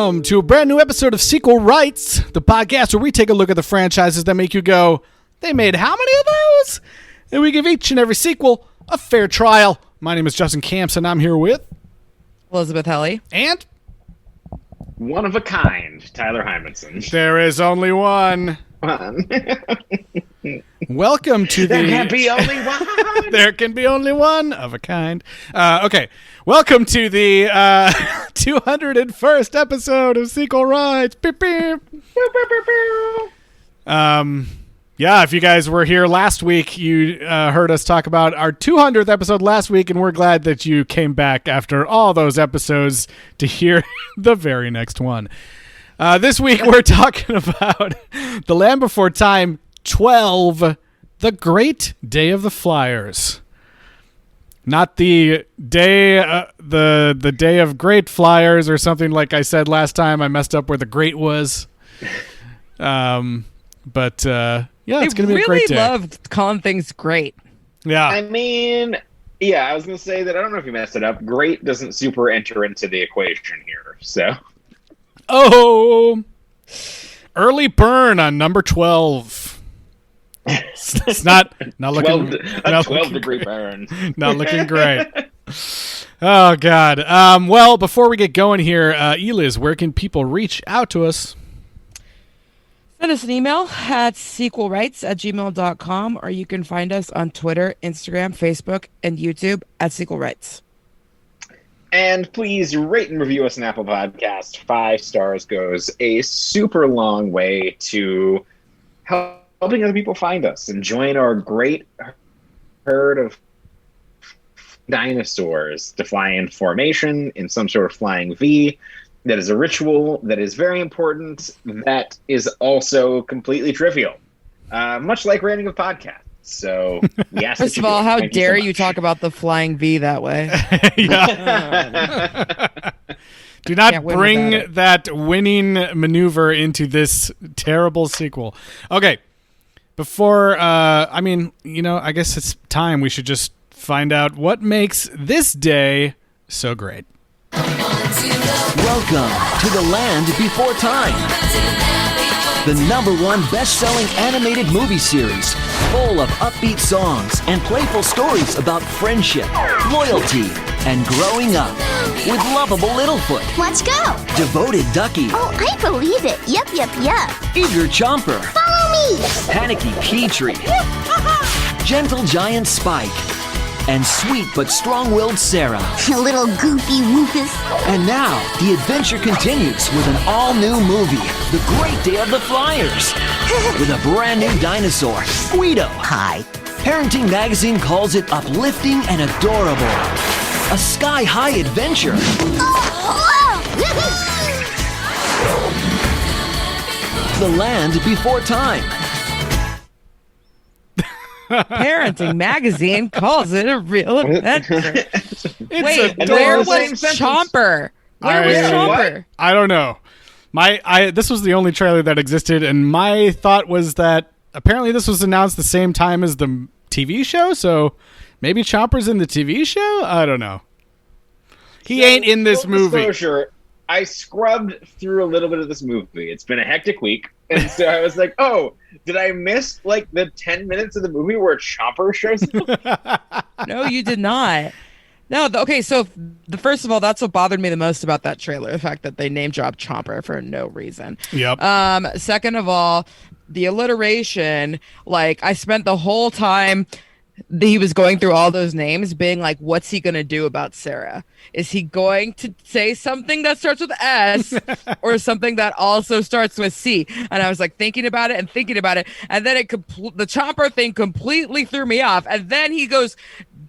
Welcome to a brand new episode of Sequel Rights, the podcast where we take a look at the franchises that make you go, they made how many of those? And we give each and every sequel a fair trial. My name is Justin Camps, and I'm here with Elizabeth Helly. And one of a kind, Tyler Hymanson. There is only one. Welcome to There can be only one. There can be only one of a kind. Okay. Welcome to the 201st episode of Sequel Rights. Beep, beep. Yeah, if you guys were here last week, you heard us talk about our 200th episode last week, and we're glad that you came back after all those episodes to hear the very next one. This week, we're talking about the Land Before Time 12, The Great Day of the Flyers. Not the day, the day of great flyers or something like I said last time. I messed up where the great was. Yeah, it's going to be a great day. I really love calling things great. Yeah. I mean, yeah, I was going to say that I don't know if you messed it up. Great doesn't super enter into the equation here, so. Oh, early burn on number 12. It's not looking 12-degree burn. Not looking great. Oh God. Well, before we get going here, Eliz, where can people reach out to us? Send us an email at sequelrights@gmail.com, or you can find us on Twitter, Instagram, Facebook, and YouTube at Sequel Rights. And please rate and review us on Apple Podcasts. 5 stars goes a super long way to helping other people find us and join our great herd of dinosaurs to fly in formation in some sort of flying V. That is a ritual that is very important. That is also completely trivial, much like rating of podcasts. So, yes. First of all, how dare you talk about the flying V that way? Do not bring that winning maneuver into this terrible sequel. Okay. Before, I guess it's time we should just find out what makes this day so great. Welcome to the Land Before Time, the #1 best-selling animated movie series, full of upbeat songs and playful stories about friendship, loyalty, and growing up, with lovable Littlefoot. Let's go! Devoted Ducky. Oh, I believe it. Yep. Eager Chomper. Follow me! Panicky Petrie. Gentle Giant Spike. And sweet but strong-willed Sarah. A little goopy woofus. And now, the adventure continues with an all-new movie, The Great Day of the Flyers, with a brand new dinosaur, Guido. Hi. Parenting Magazine calls it uplifting and adorable. A sky-high adventure. The Land Before Time. Parenting Magazine calls it a real adventure. Wait, adorable. where was Chomper? Where was Chomper? I don't know. This was the only trailer that existed, and my thought was that apparently this was announced the same time as the TV show, so maybe Chomper's in the TV show? I don't know. He ain't in this movie. Disclosure, I scrubbed through a little bit of this movie. It's been a hectic week, and so I was like, oh, did I miss like the 10 minutes of the movie where Chomper shows up? No, you did not. No, okay, so first of all, that's what bothered me the most about that trailer, the fact that they name dropped Chomper for no reason. Yep. Second of all, the alliteration, like I spent the whole time he was going through all those names being like, what's he going to do about Sarah? Is he going to say something that starts with S or something that also starts with C? And I was like thinking about it. And then the Chomper thing completely threw me off. And then he goes,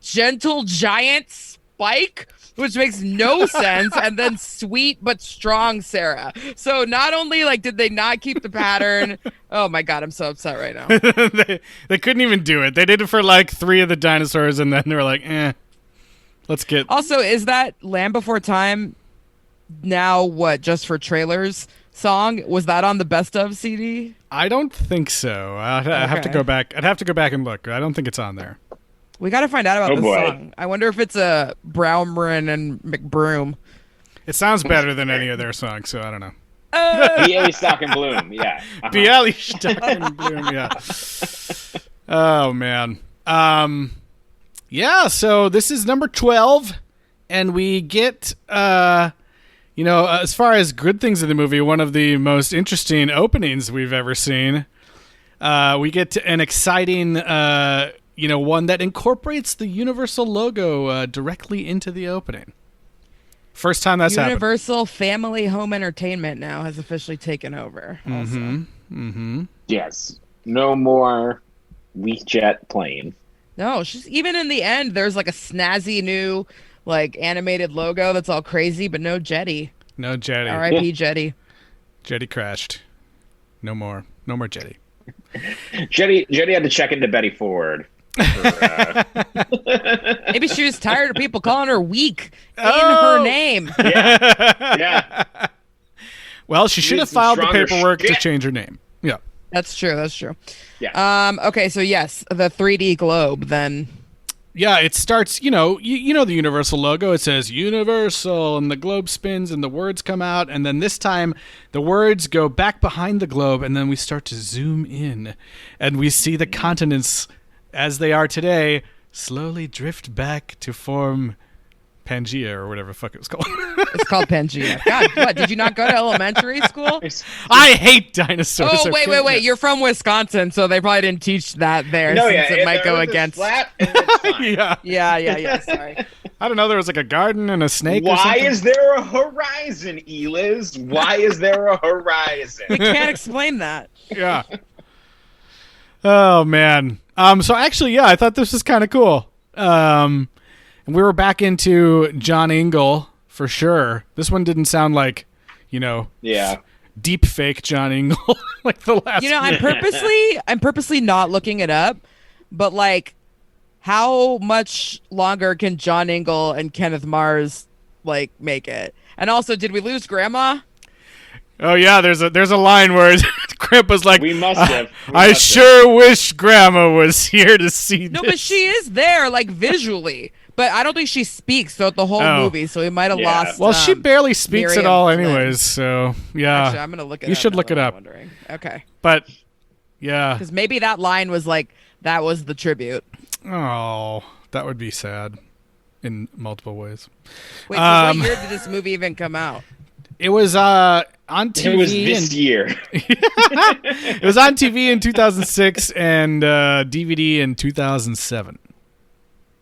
Gentle Giant Spike, which makes no sense. And then sweet but strong Sarah. So not only like did they not keep the pattern. Oh my God, I'm so upset right now. They couldn't even do it. They did it for like 3 of the dinosaurs, and then they were like, let's get... Also, is that Land Before Time now what, just for trailers song? Was that on the Best Of CD? I don't think so. I'd have to go back. I'd have to go back and look. I don't think it's on there. We got to find out about this song. I wonder if it's a Brownbrin and McBroom. It sounds better than any of their songs, so I don't know. Bialystock and Bloom, yeah. Bialystock and Bloom, yeah. Oh, man. Yeah, so this is number 12, and we get, as far as good things in the movie, one of the most interesting openings we've ever seen. We get an exciting, one that incorporates the Universal logo directly into the opening. First time that's happened. Universal Family Home Entertainment now has officially taken over. Also. Mm-hmm. Yes. No more WeChat plane. No, she's even in the end. There's like a snazzy new animated logo that's all crazy, but no Jetty. No Jetty. R.I.P. Jetty. Jetty crashed. No more Jetty. Jetty had to check into Betty Ford. Maybe she was tired of people calling her weak in her name. Yeah. Well, she should have filed the paperwork to change her name. Yeah. That's true. Yeah. Okay, so yes, the 3D globe then. Yeah, it starts, you know the Universal logo. It says Universal, and the globe spins, and the words come out. And then this time, the words go back behind the globe, and then we start to zoom in. And we see the continents, as they are today, slowly drift back to form Pangea, or whatever the fuck it was called. It's called Pangea. God, what? Did you not go to elementary school? I hate dinosaurs. Oh, wait. You're from Wisconsin, so they probably didn't teach that there. No, since it might go against. Flat and it's fine. Yeah. Sorry. I don't know. There was like a garden and a snake. Or Why something. is there a horizon, Eliz? Why is there a horizon? We can't explain that. Yeah. Oh man. So actually, yeah, I thought this was kind of cool. And we were back into John Ingle for sure. This one didn't sound like, deep fake John Ingle like the last. I'm purposely not looking it up, but how much longer can John Ingle and Kenneth Mars make it? And also, did we lose Grandma? Oh yeah, there's a line where Grandpa's like, we must have. I sure wish Grandma was here to see No, this. but she is there, visually. But I don't think she speaks throughout the whole movie, so we might have lost. Well, she barely speaks Miriam at all, Flynn. anyways. So yeah, Actually, I'm gonna look it up. You should look it up. Wondering. Okay. But yeah, because maybe that line was that was the tribute. Oh, that would be sad in multiple ways. Wait, so what year did this movie even come out? It was on TV. It was this year. It was on TV in 2006 and DVD in 2007.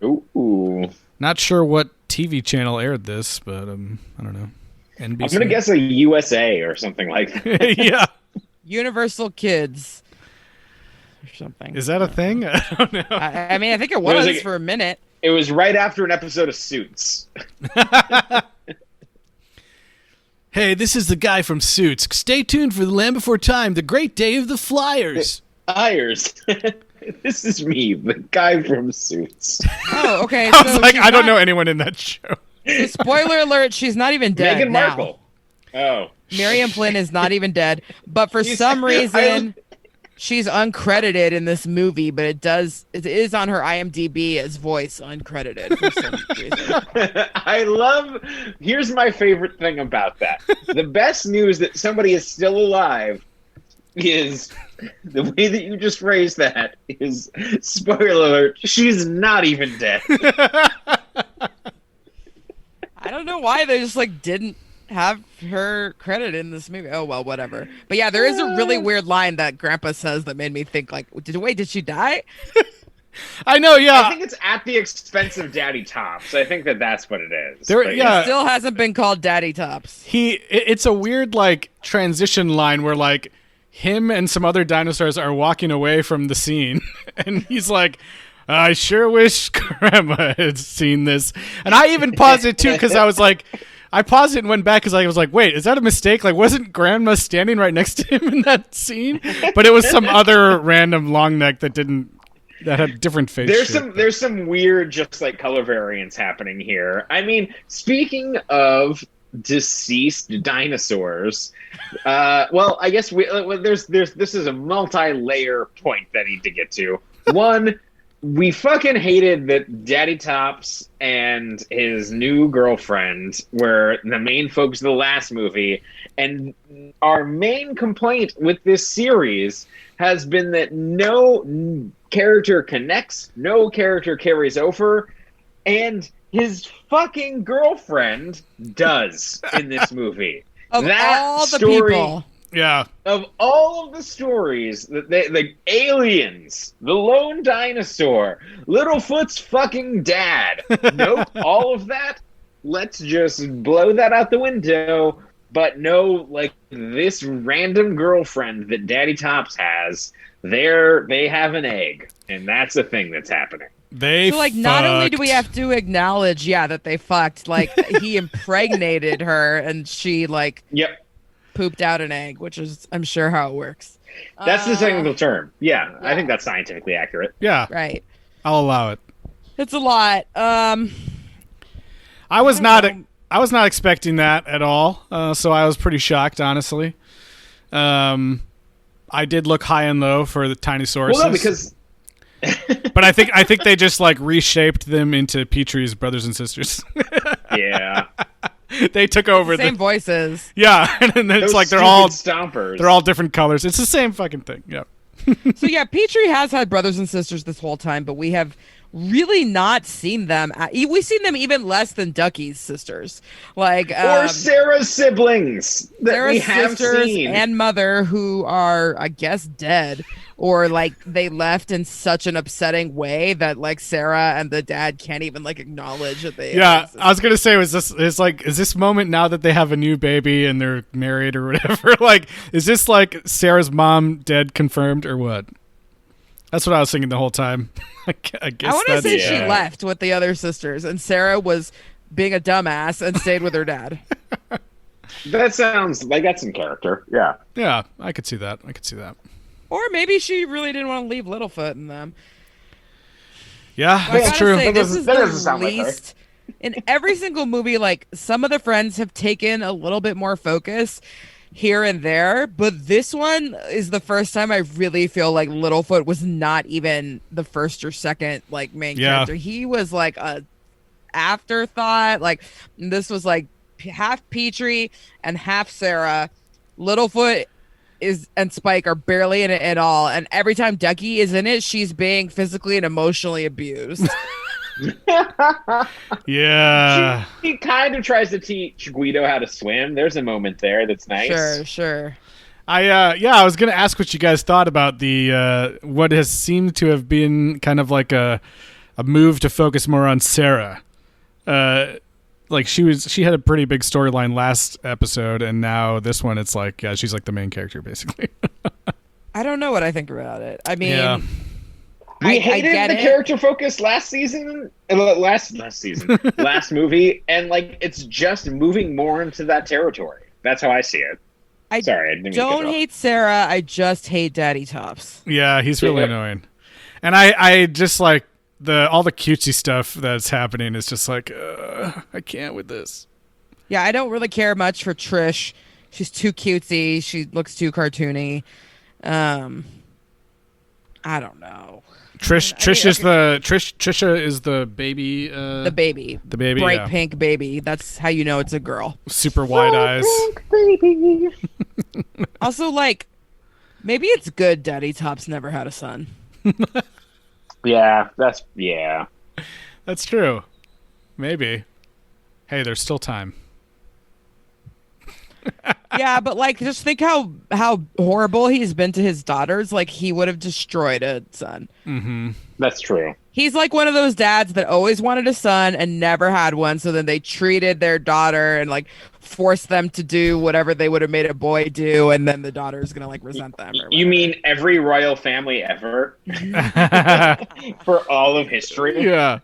Ooh. Not sure what TV channel aired this, but I don't know. NBC. I'm gonna guess a USA or something like that. Yeah. Universal Kids or something. Is that a thing? I don't know. I mean, I think it was for a minute. It was right after an episode of Suits. Hey, this is the guy from Suits. Stay tuned for the Land Before Time, the great day of the Flyers. This is me, the guy from Suits. Oh, okay. I was like, I don't know anyone in that show. So spoiler alert, she's not even dead Meghan now. Markle. Oh. Miriam Flynn is not even dead, but for some reason, she's uncredited in this movie, but it is on her IMDb as voice uncredited for some reason. Here's my favorite thing about that. The best news that somebody is still alive is the way that you just phrased that is, spoiler alert, she's not even dead. I don't know why they just didn't have her credit in this movie. Oh well, whatever. But yeah, there is a really weird line that Grandpa says that made me think did she die? I know, yeah. I think it's at the expense of Daddy Tops. I think that's what it is. Yeah. He still hasn't been called Daddy Tops. It's a weird transition line where him and some other dinosaurs are walking away from the scene, and he's like, I sure wish Grandma had seen this. And I even paused it too because I was like, I paused it and went back because I was like, wait, is that a mistake? Wasn't Grandma standing right next to him in that scene? But it was some other random long neck that had different face. There's some weird just color variants happening here. I mean, speaking of deceased dinosaurs, well, I guess this is a multi-layer point that I need to get to. One, we fucking hated that Daddy Tops and his new girlfriend were the main focus of the last movie. And our main complaint with this series has been that no character connects, no character carries over, and his fucking girlfriend does in this movie. Of that all the story, people. Yeah. Of all of the stories, the aliens, the lone dinosaur, Littlefoot's fucking dad. Nope, all of that. Let's just blow that out the window. But no, like, this random girlfriend that Daddy Tops has, they have an egg, and that's the thing that's happening. So, like, not only do we have to acknowledge, that they fucked, like, he impregnated her, and she, like, pooped out an egg, which is, I'm sure, how it works. That's the technical term. Yeah, I think that's scientifically accurate. Yeah. Right. I'll allow it. It's a lot. I was not expecting that at all, so I was pretty shocked, honestly. I did look high and low for the tiny sauruses. Well, no, because... but I think they just, like, reshaped them into Petrie's brothers and sisters. Yeah. They took over same voices. Yeah, and then it's Those like they're all stompers. They're all different colors. It's the same fucking thing. Yeah. So yeah, Petrie has had brothers and sisters this whole time, but we have really not seen them. We've seen them even less than Ducky's sisters, like or Sarah's siblings that Sarah's we have sisters seen, and mother, who are, I guess, dead, or like they left in such an upsetting way that like Sarah and the dad can't even like acknowledge that they. Yeah, I was gonna say, is this moment now that they have a new baby and they're married or whatever? Like, is this like Sarah's mom dead confirmed or what? That's what I was thinking the whole time. I guess I want to say she Yeah. left with the other sisters, and Sarah was being a dumbass and stayed with her dad. that sounds like that's in character. Yeah. Yeah, I could see that. Or maybe she really didn't want to leave Littlefoot in them. Yeah, But I that's gotta true. say, That this doesn't- is that the doesn't sound like her. least. In every single movie, like, some of the friends have taken a little bit more focus here and there, but this one is the first time I really feel like Littlefoot was not even the first or second like main character. He was like a afterthought. Like, this was like half Petrie and half Sarah. Littlefoot and Spike are barely in it at all, and every time Ducky is in it, she's being physically and emotionally abused. Yeah. He kind of tries to teach Guido how to swim. There's a moment there that's nice. Sure. I was gonna ask what you guys thought about the what has seemed to have been kind of like a move to focus more on Sarah. Like she had a pretty big storyline last episode, and now this one it's like she's like the main character basically. I don't know what I think about it. I mean, Yeah. We I hated get the it. character focus last season, last movie, and like it's just moving more into that territory. That's how I see it. Sorry, I didn't mean to cut don't you off. hate Sarah. I just hate Daddy Tops. Yeah, he's really Yeah. annoying. And I just like all the cutesy stuff that's happening is just like I can't with this. Yeah, I don't really care much for Trish. She's too cutesy. She looks too cartoony. I don't know. Trisha is the baby. The baby. The baby, Bright yeah. pink baby. That's how you know it's a girl. Super wide eyes. Also, like, maybe it's good Daddy Tops never had a son. Yeah, That's true. Maybe. Hey, there's still time. Yeah, but like, just think how horrible he's been to his daughters. Like, he would have destroyed a son. that's true. He's like one of those dads that always wanted a son and never had one. So then they treated their daughter and like forced them to do whatever they would have made a boy do, and then the daughter's gonna like resent them. Or You whatever. mean every royal family ever for all of history? Yeah.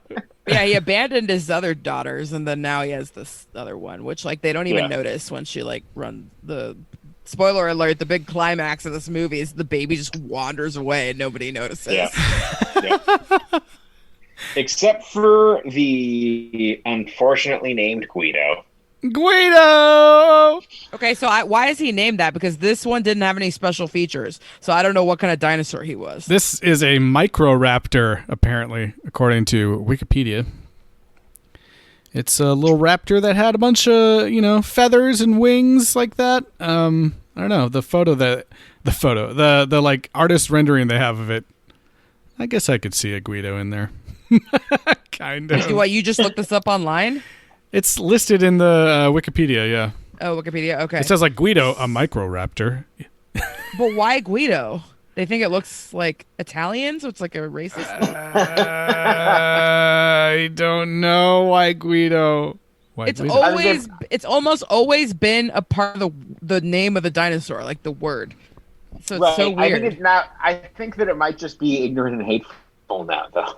Yeah, he abandoned his other daughters, and then now he has this other one, which like they don't even notice when she like run the. Spoiler alert: the big climax of this movie is the baby just wanders away and nobody notices. Yeah. Except for the unfortunately named Guido. Guido! Okay, so why is he named that? Because this one didn't have any special features, so I don't know what kind of dinosaur he was. This is a microraptor, apparently, according to Wikipedia. It's a little raptor that had a bunch of, feathers and wings like that. I don't know, the like artist rendering they have of it. I guess I could see a Guido in there. Kind of. What, you just looked this up online? It's listed in the Wikipedia, yeah. Oh, Wikipedia, okay. It says like Guido, a microraptor. But why Guido? They think it looks like Italian, so it's like a racist. I don't know why Guido. It's almost always been a part of the name of the dinosaur, like the word. So it's so weird. I think that it might just be ignorant and hateful now, though.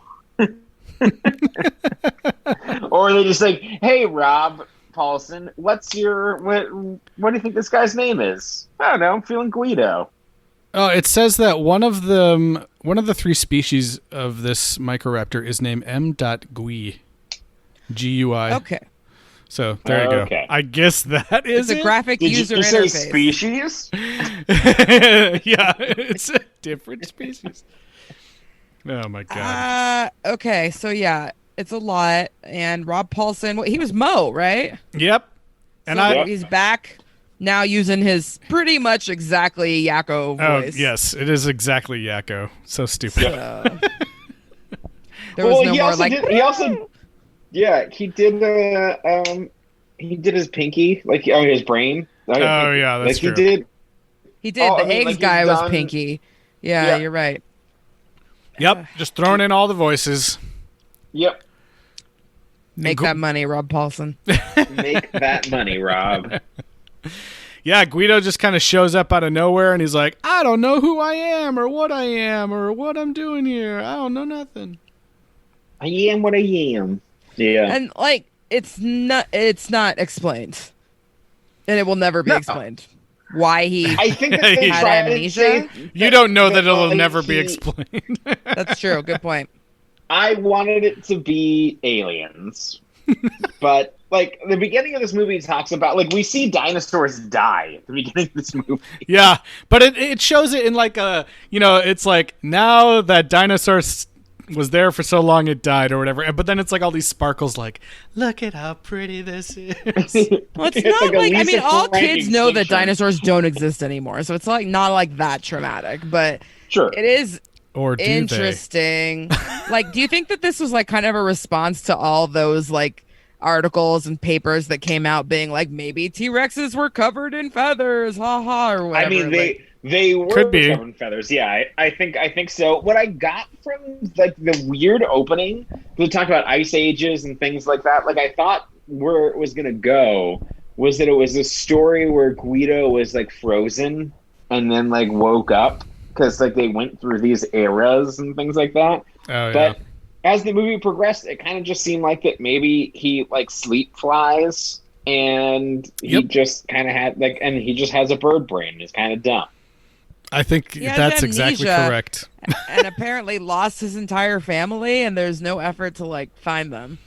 Or they just like, hey, Rob Paulson, what do you think this guy's name is? I don't know. I'm feeling Guido. Oh, it says that one of the three species of this microraptor is named M.Gui. G-U-I. Okay. So there you go. Okay. I guess that is It's a graphic user Did you interface. say species? Yeah, it's a different species. Oh my god. Okay, so yeah, it's a lot. And Rob Paulson, he was Mo, right? Yep. And So he's back now using his pretty much exactly Yakko voice. Oh, yes, it is exactly Yakko. So stupid. There was no more like. He did his pinky, like his brain. Oh yeah, that's true. He did. The eggs guy was Pinky. Yeah, you're right. Yep, just throwing in all the voices. Yep. Make that money, Rob Paulson. Make that money, Rob. Yeah, Guido just kind of shows up out of nowhere, and he's like, I don't know who I am or what I'm doing here. I don't know nothing. I am what I am. Yeah. And like it's not explained. And it will never be explained. Why he I think that they had tried amnesia. You don't know that it'll never be explained. That's true. Good point. I wanted it to be aliens. But like the beginning of this movie talks about like we see dinosaurs die at the beginning of this movie. Yeah, but it shows it in like a, it's like now that dinosaurs was there for so long it died or whatever, but then it's like all these sparkles like, look at how pretty this is. Well, it's not like I mean all kids know that dinosaurs don't exist anymore, so it's like not like that traumatic, but sure it is or do interesting. Like, do you think that this was like kind of a response to all those like articles and papers that came out being like maybe T-Rexes were covered in feathers, haha, or whatever? I mean, they were could be covered in feathers. Yeah, I think so. What I got from like the weird opening, we talk about ice ages and things like that. Like I thought where it was gonna go was that it was a story where Guido was like frozen and then like woke up because like they went through these eras and things like that. Oh, but as the movie progressed, it kind of just seemed like that maybe he like sleep flies and he just kind of had like, and he just has a bird brain. It's kind of dumb. I think that's exactly correct. And apparently lost his entire family, and there's no effort to like find them.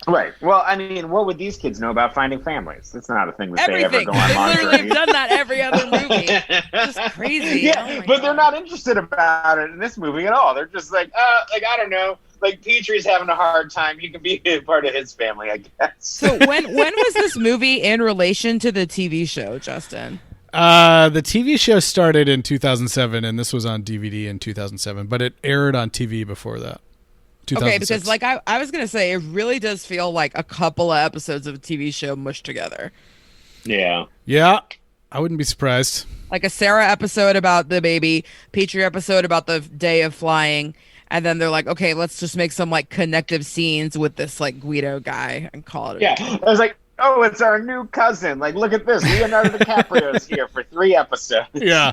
Right. Well, I mean, what would these kids know about finding families? That's not a thing that they ever go on. They monitoring. literally have done that every other movie. Just crazy. Yeah, but they're not interested about it in this movie at all. They're just like, I don't know. Like Petrie's having a hard time. You can be a part of his family, I guess. So when was this movie in relation to the TV show, Justin? The TV show started in 2007, and this was on DVD in 2007, but it aired on TV before that. Okay, because like I was gonna say, it really does feel like a couple of episodes of a TV show mushed together. Yeah. Yeah, I wouldn't be surprised. Like a Sarah episode about the baby, Petrie episode about the day of flying, and then they're like, okay, let's just make some like connective scenes with this like Guido guy and call it. Yeah, I was like, oh, it's our new cousin. Like, look at this. Leonardo DiCaprio's here for 3 episodes. Yeah.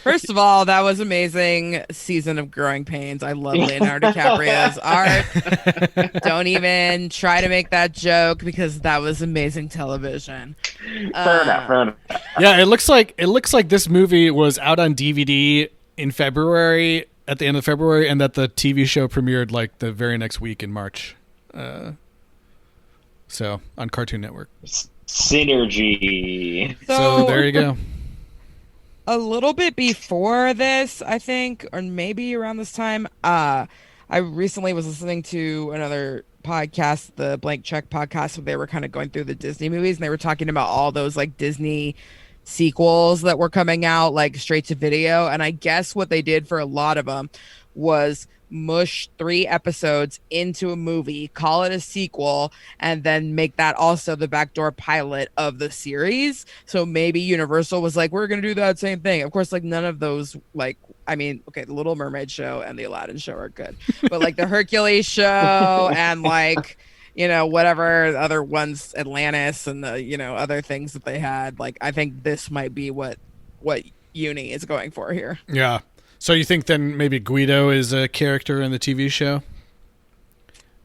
First of all, that was amazing season of Growing Pains. I love Leonardo DiCaprio's art. Don't even try to make that joke because that was amazing television. Fair enough. Yeah, it looks like this movie was out on DVD in February, at the end of February, and that the TV show premiered like the very next week in March. So on Cartoon Network. Synergy. So there you go. A little bit before this, I think, or maybe around this time, I recently was listening to another podcast, the Blank Check podcast, where they were kind of going through the Disney movies, and they were talking about all those like Disney sequels that were coming out like straight to video. And I guess what they did for a lot of them was mush 3 episodes into a movie, call it a sequel, and then make that also the backdoor pilot of the series. So maybe Universal was like, we're gonna do that same thing. Of course, like none of those, like, I mean, okay, the Little Mermaid show and the Aladdin show are good, but like the Hercules show and like, you know, whatever other ones, Atlantis and the, you know, other things that they had, like I think this might be what Uni is going for here. Yeah. So you think then maybe Guido is a character in the TV show?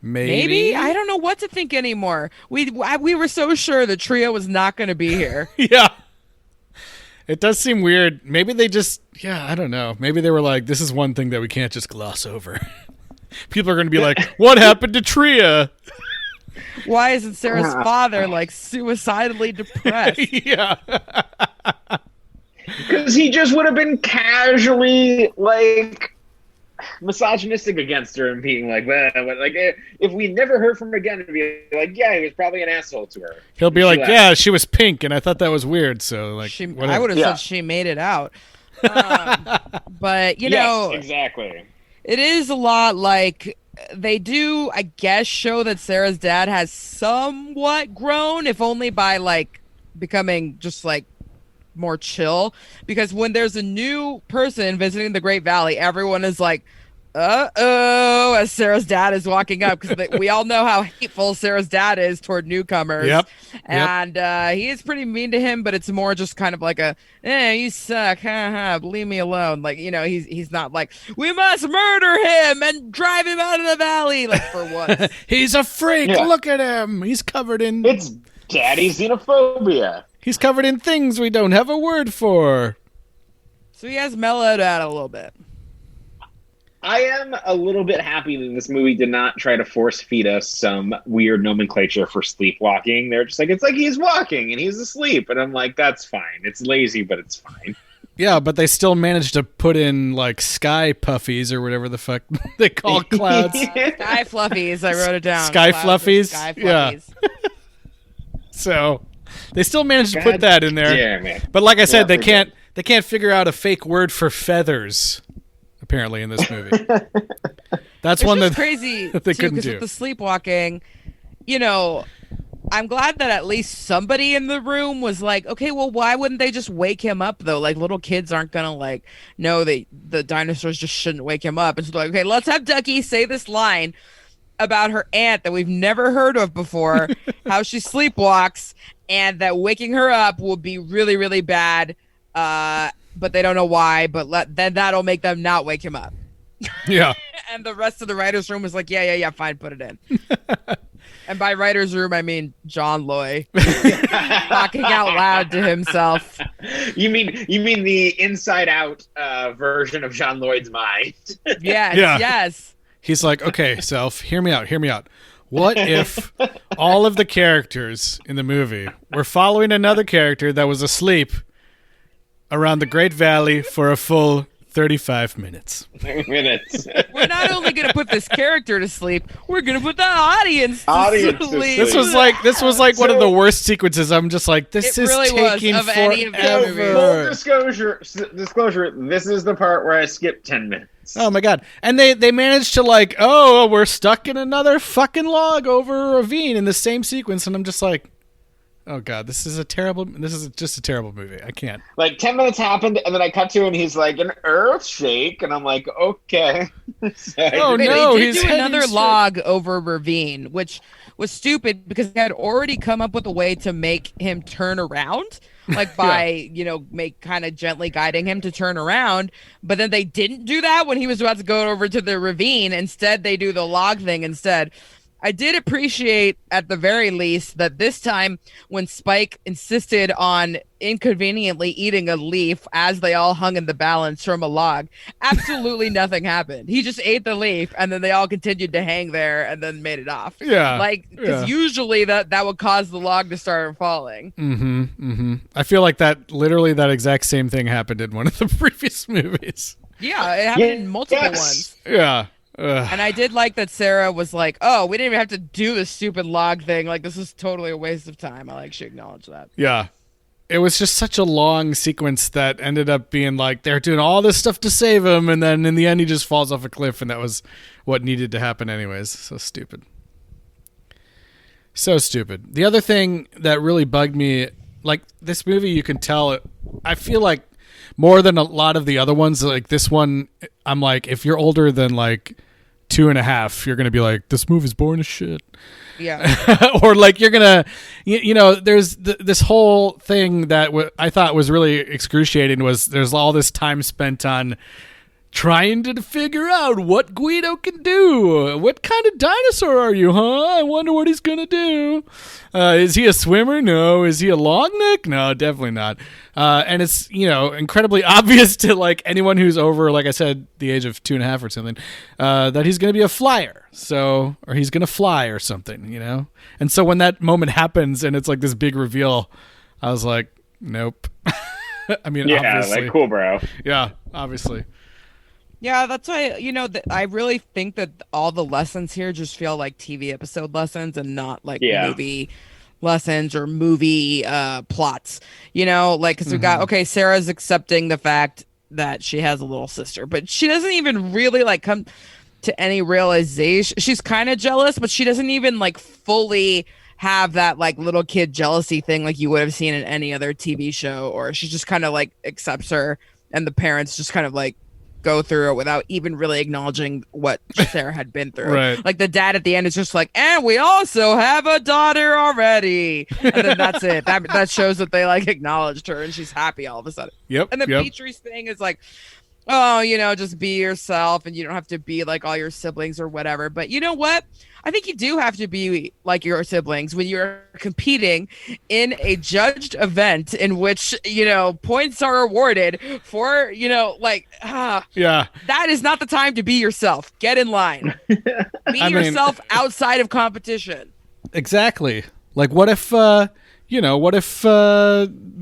Maybe? I don't know what to think anymore. We were so sure the trio was not going to be here. Yeah. It does seem weird. Maybe they just, I don't know. Maybe they were like, this is one thing that we can't just gloss over. People are going to be like, what happened to Tria? Why isn't Sarah's father like suicidally depressed? Yeah. Because he just would have been casually, like, misogynistic against her and being like, well, like, if we never heard from him again, it'd be like, yeah, he was probably an asshole to her. He'll be like, yeah, she was pink, and I thought that was weird, so, like, I would have said she made it out. But, you know. Exactly. It is a lot like they do, I guess, show that Sarah's dad has somewhat grown, if only by, like, becoming just, like, more chill, because when there's a new person visiting the Great Valley, everyone is like, uh-oh, as Sarah's dad is walking up, because we all know how hateful Sarah's dad is toward newcomers. And he is pretty mean to him, but it's more just kind of like you suck, leave me alone. Like, you know, he's not like, we must murder him and drive him out of the valley, like, for once. He's a freak, look at him, he's covered in... It's daddy xenophobia. He's covered in things we don't have a word for. So he has mellowed out a little bit. I am a little bit happy that this movie did not try to force feed us some weird nomenclature for sleepwalking. They're just like, it's like he's walking and he's asleep. And I'm like, that's fine. It's lazy, but it's fine. Yeah, but they still managed to put in, like, sky puffies or whatever the fuck they call clouds. Sky fluffies, I wrote it down. Sky fluffies? Sky fluffies. Yeah. So... they still managed to put that in there. Yeah, man. But like I said, they can't figure out a fake word for feathers, apparently, in this movie. That's one that crazy that they couldn't do. With the sleepwalking, you know, I'm glad that at least somebody in the room was like, okay, well, why wouldn't they just wake him up, though? Like, little kids aren't going to, like, know that the dinosaurs just shouldn't wake him up. And so they're like, okay, let's have Ducky say this line about her aunt that we've never heard of before, how she sleepwalks, and that waking her up will be really, really bad, but they don't know why, but then that'll make them not wake him up. Yeah. And the rest of the writer's room was like, yeah, fine, put it in. And by writer's room, I mean John Loy talking out loud to himself. You mean the Inside Out version of John Lloyd's mind? Yes. He's like, okay, self, hear me out. What if all of the characters in the movie were following another character that was asleep around the Great Valley for a full 35 minutes? We're not only going to put this character to sleep, we're going to put the audience to sleep. This was like one of the worst sequences. I'm just like, this is really taking was, of any of the movies. Full disclosure, this is the part where I skipped 10 minutes. Oh my god. And they managed to, like, we're stuck in another fucking log over a ravine in the same sequence, and I'm just like, oh god, this is just a terrible movie. I can't. Like 10 minutes happened, and then I cut to, and he's like, an earth shake, and I'm like, okay. Oh no, they did do another log over a ravine, which was stupid because they had already come up with a way to make him turn around. Like by, kind of gently guiding him to turn around. But then they didn't do that when he was about to go over to the ravine. Instead, they do the log thing instead. I did appreciate, at the very least, that this time when Spike insisted on inconveniently eating a leaf as they all hung in the balance from a log, absolutely nothing happened. He just ate the leaf, and then they all continued to hang there and then made it off. Yeah. Because usually that would cause the log to start falling. Mm-hmm. Mm-hmm. I feel like that exact same thing happened in one of the previous movies. Yeah, it happened in multiple ones. Yeah. And I did like that Sarah was like, oh, we didn't even have to do the stupid log thing. Like, this is totally a waste of time. I like she acknowledged that. Yeah. It was just such a long sequence that ended up being like they're doing all this stuff to save him, and then in the end he just falls off a cliff, and that was what needed to happen anyways. So stupid. So stupid. The other thing that really bugged me, like this movie, you can tell, I feel like more than a lot of the other ones, like this one, I'm like, if you're older than like 2.5, you're going to be like, this movie's boring as shit. Yeah. Or like you're going to, there's this whole thing that I thought was really excruciating was there's all this time spent on trying to figure out what Guido can do. What kind of dinosaur are you, huh? I wonder what he's going to do. Is he a swimmer? No. Is he a long neck? No, definitely not. And it's, incredibly obvious to like anyone who's over, like I said, the age of 2.5 or something, that he's going to be a flyer. So, or he's going to fly or something, And so when that moment happens and it's like this big reveal, I was like, nope. I mean, obviously. like, cool, bro. Yeah, obviously. Yeah, that's why, I really think that all the lessons here just feel like TV episode lessons and not like movie lessons or movie plots, because we got, okay, Sarah's accepting the fact that she has a little sister, but she doesn't even really like come to any realization. She's kind of jealous, but she doesn't even like fully have that like little kid jealousy thing like you would have seen in any other TV show, or she just kind of like accepts her and the parents just kind of like go through it without even really acknowledging what Sarah had been through. Right. Like the dad at the end is just like, and we also have a daughter already. And then that's it. That shows that they like acknowledged her and she's happy all of a sudden. Yep. And the Petrie's thing is like, oh, just be yourself and you don't have to be like all your siblings or whatever. But you know what? I think you do have to be like your siblings when you're competing in a judged event in which, points are awarded for, that is not the time to be yourself. Get in line. Be yourself outside of competition. Exactly. Like, what if,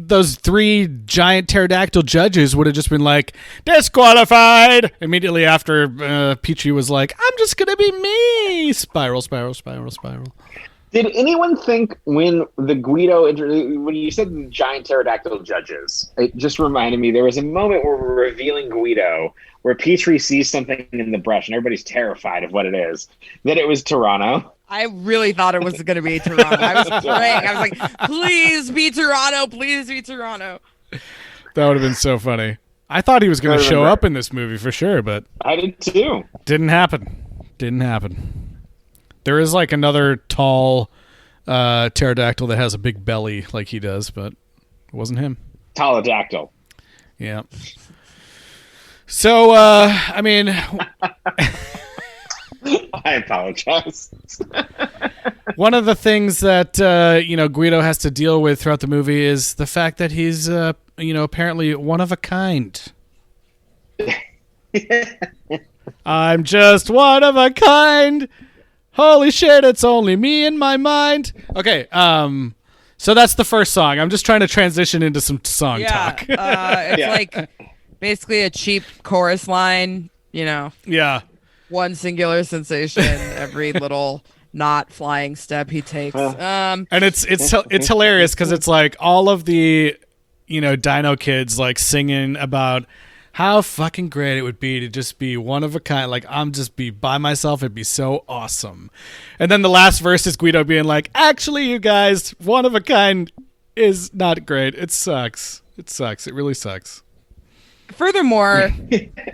those 3 giant pterodactyl judges would have just been like, disqualified immediately after Petrie was like, I'm just going to be me. Spiral. Did anyone think when the Guido, when you said the giant pterodactyl judges, it just reminded me, there was a moment where we're revealing Guido, where Petrie sees something in the brush and everybody's terrified of what it is, that it was Toronto. I really thought it was going to be Toronto. I was praying. I was like, please be Toronto. Please be Toronto. That would have been so funny. I thought he was going to show up in this movie for sure, but I did too. Didn't happen. There is like another tall pterodactyl that has a big belly like he does, but it wasn't him. Pterodactyl. Yeah. So, I mean... I apologize. One of the things that Guido has to deal with throughout the movie is the fact that he's apparently one of a kind. I'm just one of a kind. Holy shit, it's only me in my mind. Okay, so that's the first song. I'm just trying to transition into some song talk. It's like basically a cheap chorus line, Yeah. One singular sensation every little not flying step he takes. And it's hilarious because it's like all of the dino kids like singing about how fucking great it would be to just be one of a kind, like I'm just be by myself, it'd be so awesome. And then the last verse is Guido being like, actually you guys, one of a kind is not great. It sucks. It really sucks. Furthermore,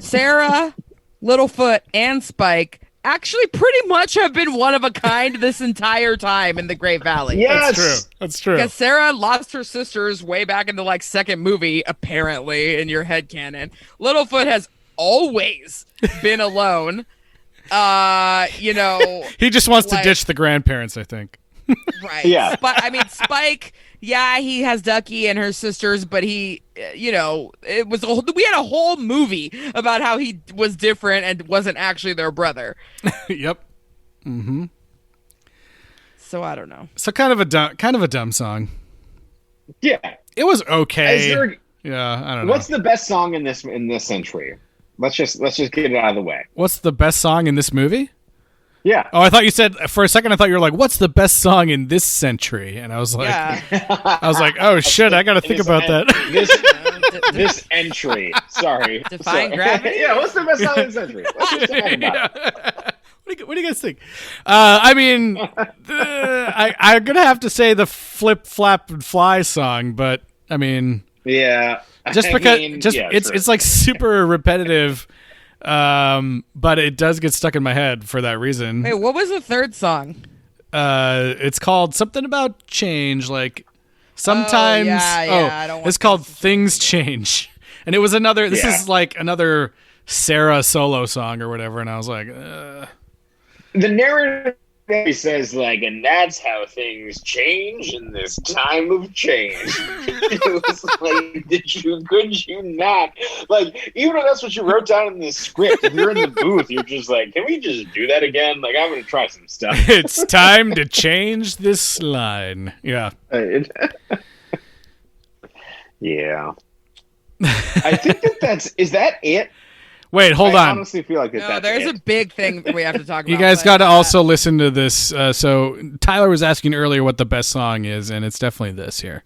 Sarah, Littlefoot, and Spike actually pretty much have been one of a kind this entire time in the Great Valley. Yes, that's true. Because Sarah lost her sisters way back in the like second movie, apparently in your headcanon. Littlefoot has always been alone, You know, He just wants to like- ditch the grandparents, I think. right? Yeah. But I mean, Spike. Yeah, he has Ducky and her sisters, but he, you know, we had a whole movie about how he was different and wasn't actually their brother. Yep. So I don't know. So kind of a dumb song. Yeah. It was okay. Is there, Yeah, I don't know. what's the best song in this century? Let's just get it out of the way. What's the best song in this movie? Yeah. Oh, I thought you said for a second. I thought you were like, "What's the best song in this century?" And I was like, Yeah. I was like, "Oh shit, I got to think about that." This entry. Sorry. Define Sorry. gravity? Yeah. What's the best song in the century? Let's just talk about it. What do you guys think? I mean, I'm gonna have to say the "Flip Flap and Fly" song, but I mean, Yeah. just I because mean, just yeah, it's sure. it's like super repetitive, but it does get stuck in my head for that reason. Wait, what was the third song? It's called something about change, like sometimes. I don't want it's called this to "Things Change," and it was another. This Yeah. is like another Sarah solo song or whatever, and I was like, The narrative says like, and that's how things change in this time of change. It was like, could you not? Like, even if that's what you wrote down in the script, if you're in the booth, you're just like, can we just do that again? Like, I'm gonna try some stuff. "It's time to change this line." Yeah. Yeah. I think is that it? Wait, hold I on. honestly feel like No, that's there's it. a big thing that we have to talk about. You guys but, got to also listen to this. So Tyler was asking earlier what the best song is, and it's definitely this here.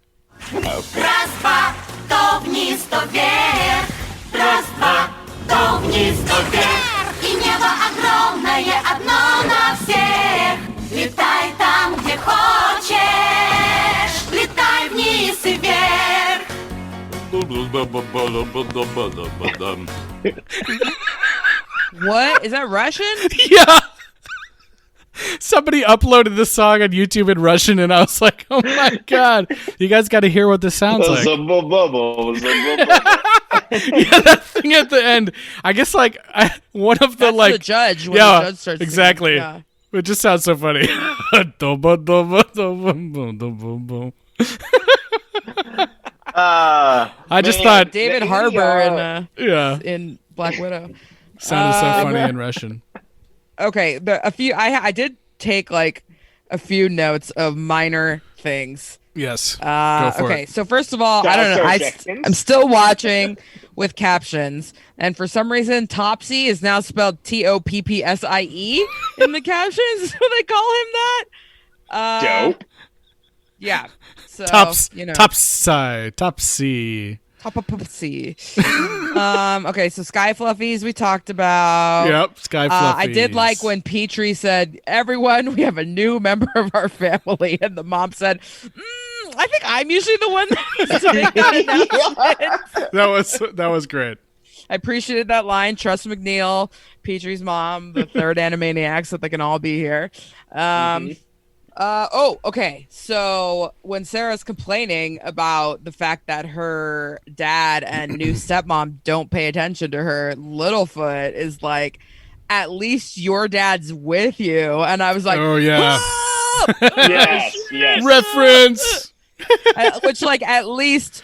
Раз-два, то вниз, то вверх. Раз-два, то вниз, то вверх. И небо огромное, одно на всех. Летай там, где хочешь. Летай вниз и вверх. What is that Russian? Yeah. Somebody uploaded this song on YouTube in Russian, and I was like, "Oh my god, you guys got to hear what this sounds like." Yeah, that thing at the end. I guess one of the That's like the judge. When yeah, the judge starts exactly. Singing. Yeah. It just sounds so funny. I just thought, David Maybe, Harbour yeah, in Black Widow. sounded so funny in Russian. Okay, I did take like a few notes of minor things. Yes. Go for Okay, it. so first of all, I don't know. Objections? I'm still watching with captions, and for some reason, Topsy is now spelled Toppsie in the captions. So they call him that. Dope. Yeah. So Topsy. Toppsy. Okay, so Sky Fluffies we talked about. Yep. Sky Fluffies. I did like when Petrie said, "Everyone, we have a new member of our family," and the mom said, "I think I'm usually the one that's doing that." that was great. I appreciated that line. Trust McNeil, Petrie's mom, the third Animaniacs, that they can all be here. Okay. So when Sarah's complaining about the fact that her dad and new stepmom don't pay attention to her, Littlefoot is like, "At least your dad's with you." And I was like, Oh yeah. "Whoa!" Yes. Reference. Which, like, at least,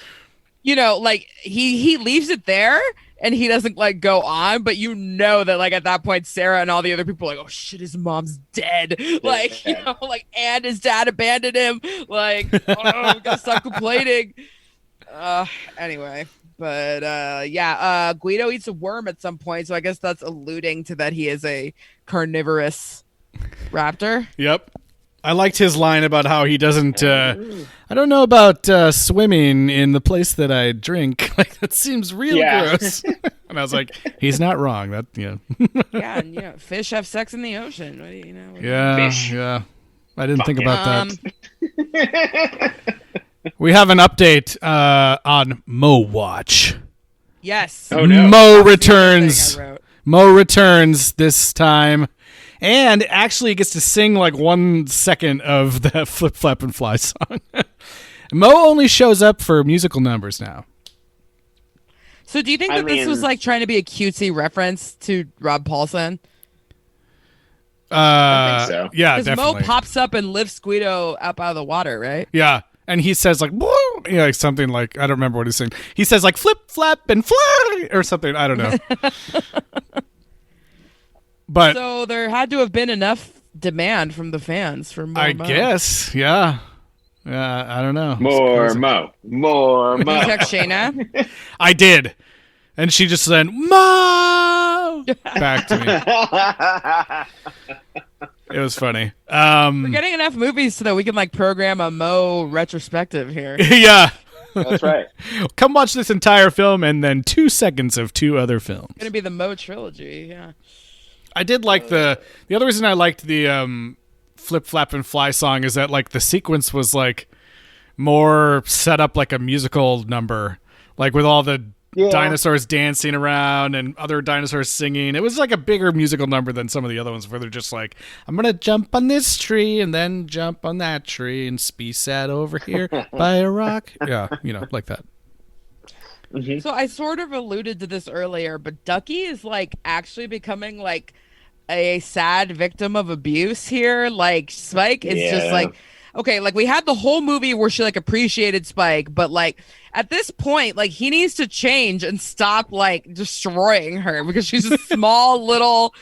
you know, like he leaves it there and he doesn't like go on, but you know that like at that point Sarah and all the other people are like, "Oh shit, his mom's dead." Like, you know, like, and his dad abandoned him. Like, oh, we gotta stop complaining. Anyway, but Guido eats a worm at some point, so I guess that's alluding to that he is a carnivorous raptor. Yep. I liked his line about how he doesn't. I don't know about swimming in the place that I drink. Like, that seems real Yeah. gross. And I was like, he's not wrong. That Yeah, and you know, fish have sex in the ocean. What do you know? yeah, Fish. yeah. I didn't think about Um, that. We have an update on Mo Watch. Yes. Oh, no. Mo Thing returns. I wrote. Mo returns this time, and actually gets to sing like 1 second of the Flip Flap and Fly song. Mo only shows up for musical numbers now. So do you think I that this was mean- like trying to be a cutesy reference to Rob Paulson? I think so. Yeah, Because Mo definitely. pops up and lifts Guido up out of the water, right? Yeah. And he says like, "Woo!" Yeah, like something like, I don't remember what he's saying. He says like flip, flap, and fly or something. I don't know. But So there had to have been enough demand from the fans for more I Mo. guess, yeah. I don't know. More It's crazy. Mo. More You Mo. text Shayna? I did. And she just said, Mo! Back to me. It was funny. We're getting enough movies so that we can like program a Mo retrospective here. Yeah. That's right. Come watch this entire film and then 2 seconds of 2 other films. It's gonna be the Mo trilogy, yeah. I did like the other reason I liked the Flip Flap and Fly song is that like the sequence was like more set up like a musical number, like with all the dinosaurs dancing around and other dinosaurs singing. It was like a bigger musical number than some of the other ones where they're just like, I'm gonna jump on this tree and then jump on that tree and be sat over here by a rock. Yeah, like that. So I sort of alluded to this earlier, but Ducky is like actually becoming like a sad victim of abuse here. Like Spike is just like, okay, like we had the whole movie where she like appreciated Spike, but like at this point, like he needs to change and stop like destroying her because she's a small little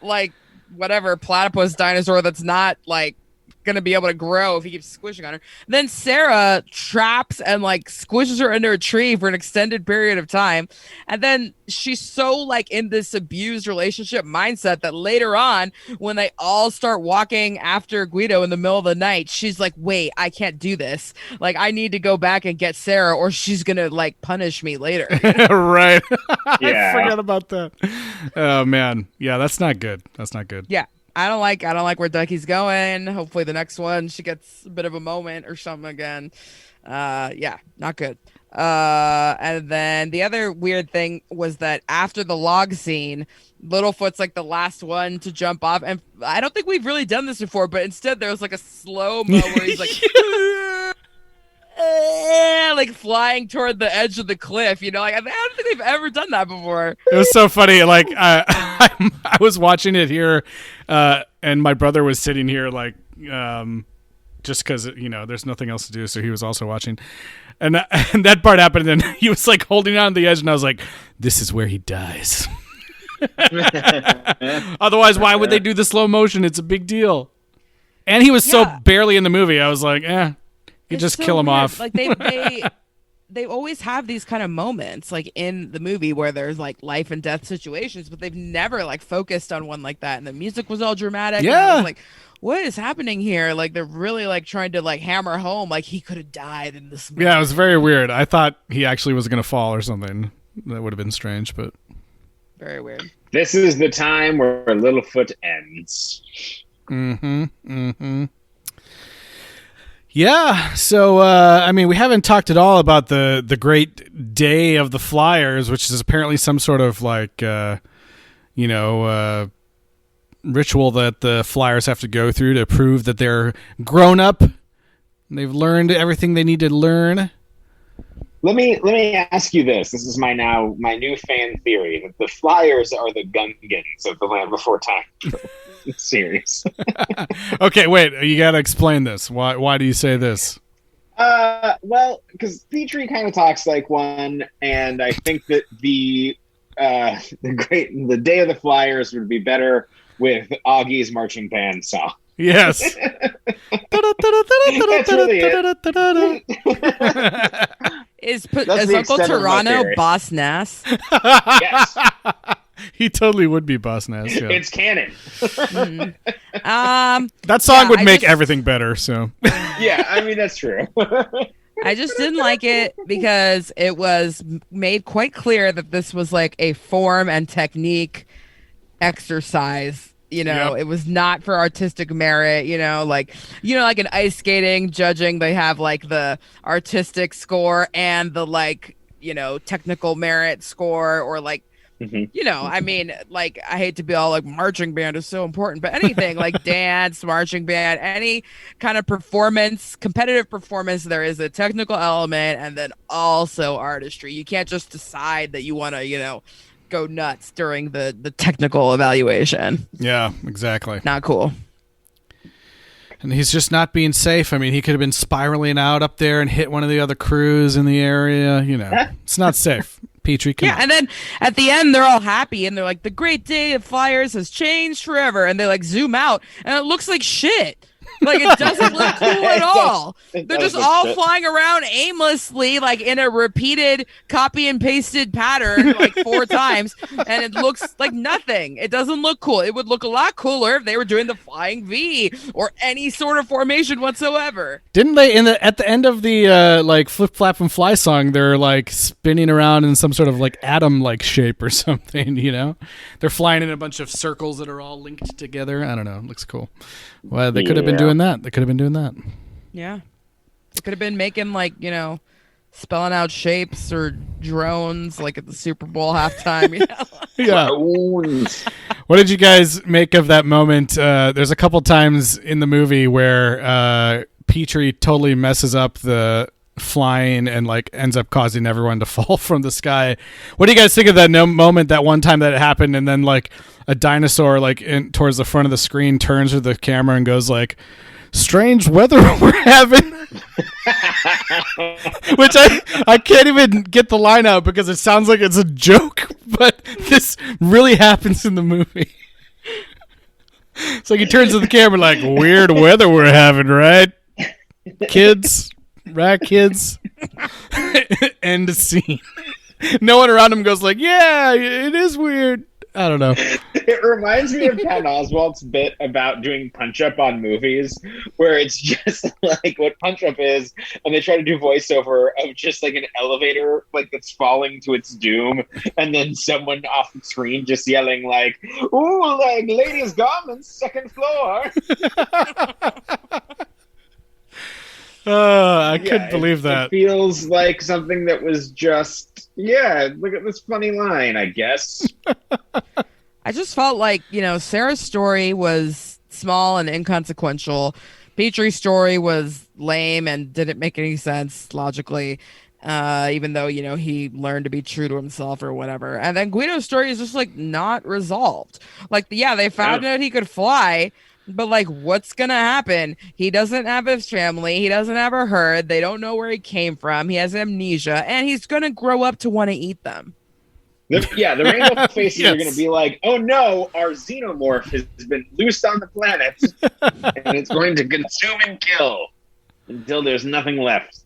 like whatever platypus dinosaur that's not like gonna be able to grow if he keeps squishing on her. Then Sarah traps and like squishes her into a tree for an extended period of time, and then she's so like in this abused relationship mindset that later on when they all start walking after Guido in the middle of the night, she's like, wait, I can't do this, like I need to go back and get Sarah or she's gonna like punish me later. Right. Yeah. I forgot about that. Oh man. Yeah, that's not good. Yeah. I don't like where Ducky's going. Hopefully the next one she gets a bit of a moment or something again. Yeah, not good. And then the other weird thing was that after the log scene, Littlefoot's like the last one to jump off, and I don't think we've really done this before, but instead there was like a slow-mo where he's like like flying toward the edge of the cliff, like I don't think we've ever done that before. It was so funny. Like I was watching it here, and my brother was sitting here, like just because there's nothing else to do, so he was also watching. And that part happened, and then he was like holding on the edge, and I was like, "This is where he dies." Otherwise, why would they do the slow motion? It's a big deal. And he was so barely in the movie. I was like, you just so kill him weird. off. Like they always have these kind of moments like in the movie where there's like life and death situations, but they've never like focused on one like that. And the music was all dramatic. Yeah. And I was like, what is happening here? Like they're really like trying to like hammer home like he could have died in this movie. Yeah, it was very weird. I thought he actually was going to fall or something. That would have been strange, but Very weird. This is the time where Littlefoot ends. yeah. So, I mean, we haven't talked at all about the great day of the Flyers, which is apparently some sort of like, ritual that the Flyers have to go through to prove that they're grown up. They've learned everything they need to learn. Let me ask you this. This is my new fan theory that the Flyers are the Gungans of the Land Before Time series. Okay, wait. You got to explain this. Why do you say this? Well, because Petrie kind of talks like one, and I think that the Day of the Flyers would be better with Augie's marching band song. Yes. That's really it. Is the Uncle extent of my Toronto theory. Boss Nass? Yes, He totally would be Boss Nass. Yeah. it's canon. That song would make everything better. So Yeah, I mean that's true. I just didn't like it because it was made quite clear that this was like a form and technique exercise. Yep. It was not for artistic merit, like in ice skating judging, they have like the artistic score and the like, technical merit score or like, I mean, like, I hate to be all like marching band is so important, but anything like dance, marching band, any kind of performance, competitive performance, there is a technical element and then also artistry. You can't just decide that you want to, go nuts during the technical evaluation. Yeah, exactly. Not cool. And he's just not being safe. I mean, he could have been spiraling out up there and hit one of the other crews in the area. You know, it's not safe. Petrie, come on. And then at the end, they're all happy, and they're like, the great day of flyers has changed forever. And they like zoom out, and it looks like shit. Like, it doesn't look cool at all. They're just all flying around aimlessly, like in a repeated copy and pasted pattern, like 4 times, and it looks like nothing. It doesn't look cool. It would look a lot cooler if they were doing the flying V or any sort of formation whatsoever. Didn't they at the end of the like Flip Flap and Fly song? They're like spinning around in some sort of like atom like shape or something. You know, they're flying in a bunch of circles that are all linked together. I don't know. It looks cool. Well, they could have been doing that. They could have been doing that. Yeah. They could have been making, like, you know, spelling out shapes or drones, like at the Super Bowl halftime. You know? Yeah. What did you guys make of that moment? There's a couple times in the movie where Petrie totally messes up the flying and like ends up causing everyone to fall from the sky. What do you guys think of that moment, that one time that it happened, and then like a dinosaur like towards the front of the screen turns to the camera and goes like, strange weather we're having? Which I can't even get the line out because it sounds like it's a joke, but this really happens in the movie. It's like he turns to the camera like, weird weather we're having, right? Kids, rat kids. End scene. No one around him goes like, yeah, it is weird. I don't know. It reminds me of Patton Oswalt's bit about doing punch-up on movies, where it's just like what punch-up is, and they try to do voiceover of just like an elevator like that's falling to its doom, and then someone off the screen just yelling like, ooh, like ladies' garments, second floor. I couldn't believe that. It feels like something that was just, look at this funny line, I guess. I just felt like, you know, Sarah's story was small and inconsequential. Petrie's story was lame and didn't make any sense logically, even though, you know, he learned to be true to himself or whatever. And then Guido's story is just like not resolved. Like, yeah, they found out he could fly, but like, what's gonna happen? He doesn't have his family. He doesn't have a herd. They don't know where he came from. He has amnesia, and he's gonna grow up to want to eat them. The rainbow faces are going to be like, oh no, our xenomorph has been loosed on the planet, and it's going to consume and kill until there's nothing left.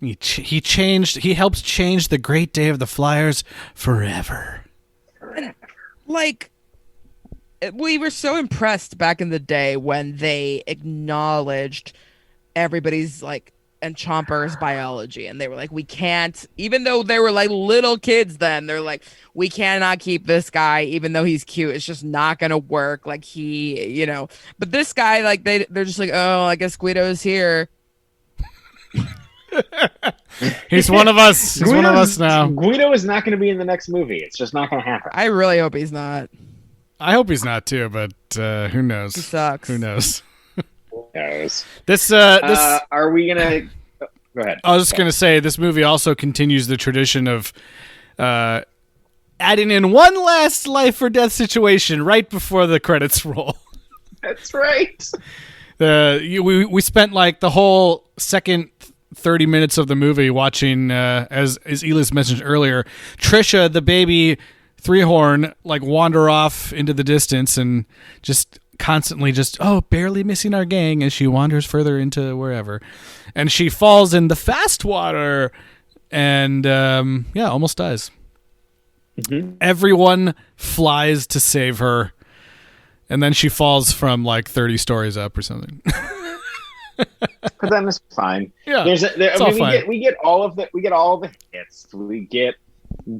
He helps change the great day of the flyers forever. And, like, we were so impressed back in the day when they acknowledged everybody's like and Chomper's biology, and they were like, we can't, even though they were like little kids then, they're like, we cannot keep this guy even though he's cute. It's just not gonna work. Like, he, you know, but this guy, like, they're just like, oh, I guess Guido's here. He's one of us. He's one of us now. Guido is not going to be in the next movie. It's just not going to happen. I really hope he's not. I hope he's not too, but who knows? He sucks. Who knows? This are we gonna go ahead? I was just gonna say this movie also continues the tradition of adding in one last life or death situation right before the credits roll. That's right. We spent like the whole second 30 minutes of the movie watching, as Elias mentioned earlier, Trisha, the baby 3-horn, like wander off into the distance and just constantly barely missing our gang as she wanders further into wherever, and she falls in the fast water and almost dies. Mm-hmm. Everyone flies to save her, and then she falls from like 30 stories up or something. But then it's fine. Yeah, we get all of the hits. We get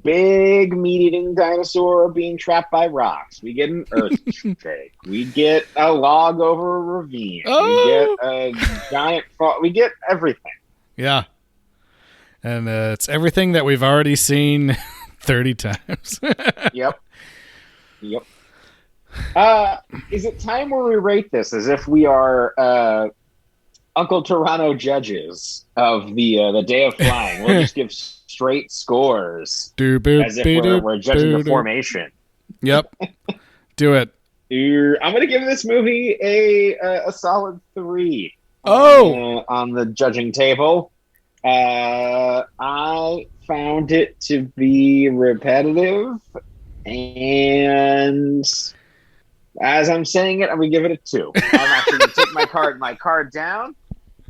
big meat-eating dinosaur being trapped by rocks. We get an earthquake. We get a log over a ravine. We get a giant fall. We get everything. Yeah. And it's everything that we've already seen 30 times. Yep. Is it time where we rate this as if we are Uncle Toronto judges of the Day of Flying. We'll just give straight scores as if we're judging the formation. Yep. Do it. I'm going to give this movie a solid 3. On the judging table. I found it to be repetitive, and as I'm saying it, I'm going to give it a 2. I'm actually going to take my card down,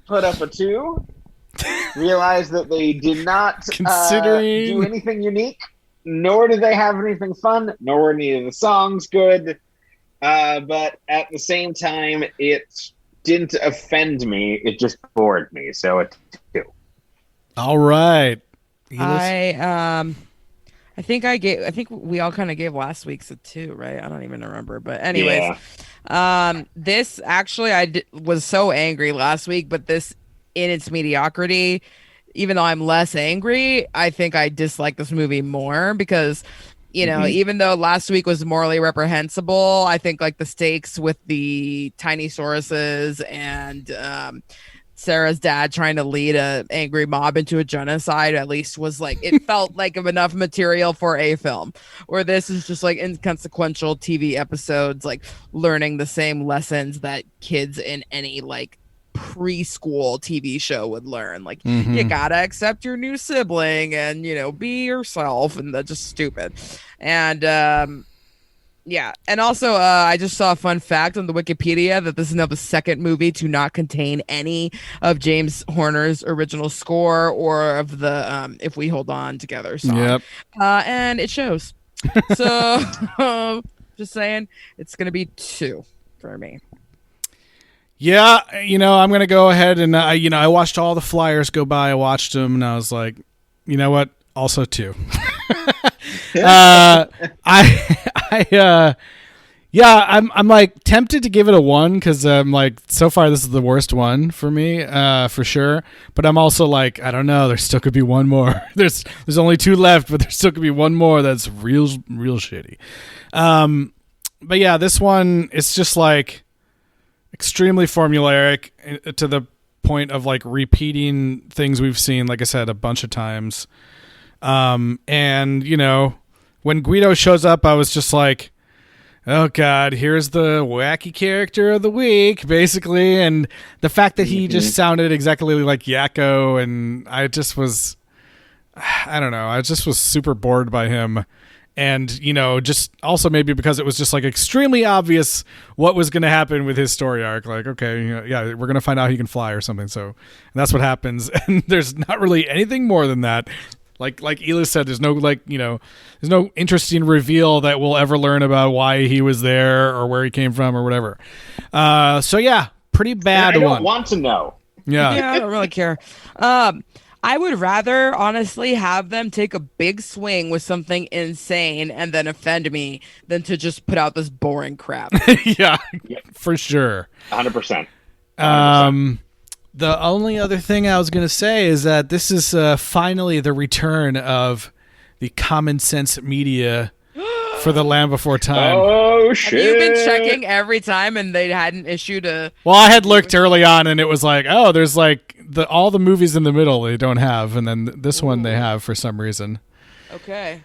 put up a 2, realize that they did not do anything unique, nor did they have anything fun, nor were any of the songs good, but at the same time, it didn't offend me, it just bored me, so it's 2. All right. I think we all kind of gave last week's a 2, right? I don't even remember, but anyways, this actually was so angry last week, but this in its mediocrity, even though I'm less angry, I think I dislike this movie more because even though last week was morally reprehensible, I think like the stakes with the tiny Sauruses and Sarah's dad trying to lead an angry mob into a genocide at least was like, it felt like of enough material for a film, where this is just like inconsequential TV episodes, like learning the same lessons that kids in any like preschool TV show would learn. Like you gotta accept your new sibling and be yourself, and that's just stupid. And and also I just saw a fun fact on the Wikipedia that this is now the second movie to not contain any of James Horner's original score or of the If We Hold On Together song. And it shows. So just saying, it's gonna be 2 for me. Yeah, I'm going to go ahead and, I watched all the flyers go by. I watched them, and I was like, you know what? Also 2. I'm like tempted to give it a 1 because I'm like, so far this is the worst one for me, for sure. But I'm also like, I don't know. There still could be one more. There's only 2 left, but there still could be one more that's real shitty. But yeah, this one, it's just like extremely formulaic to the point of like repeating things we've seen, like I said, a bunch of times. And when Guido shows up, I was just like, oh God, here's the wacky character of the week, basically. And the fact that he just sounded exactly like Yakko, and I just was super bored by him. And, just also maybe because it was just like extremely obvious what was going to happen with his story arc. Like, okay, we're going to find out he can fly or something. So and that's what happens. And there's not really anything more than that. Like Ela said, there's no there's no interesting reveal that we'll ever learn about why he was there or where he came from or whatever. So yeah, pretty bad one. I don't want to know. Yeah. Yeah, I don't really care. I would rather honestly have them take a big swing with something insane and then offend me than to just put out this boring crap. Yeah, for sure. 100%. The only other thing I was going to say is that this is finally the return of the common sense media for the Land Before Time. Oh, shit. Have you been checking every time and they hadn't issued a... Well, I had looked early on and it was like, oh, there's like all the movies in the middle they don't have, and then this one they have for some reason. Okay.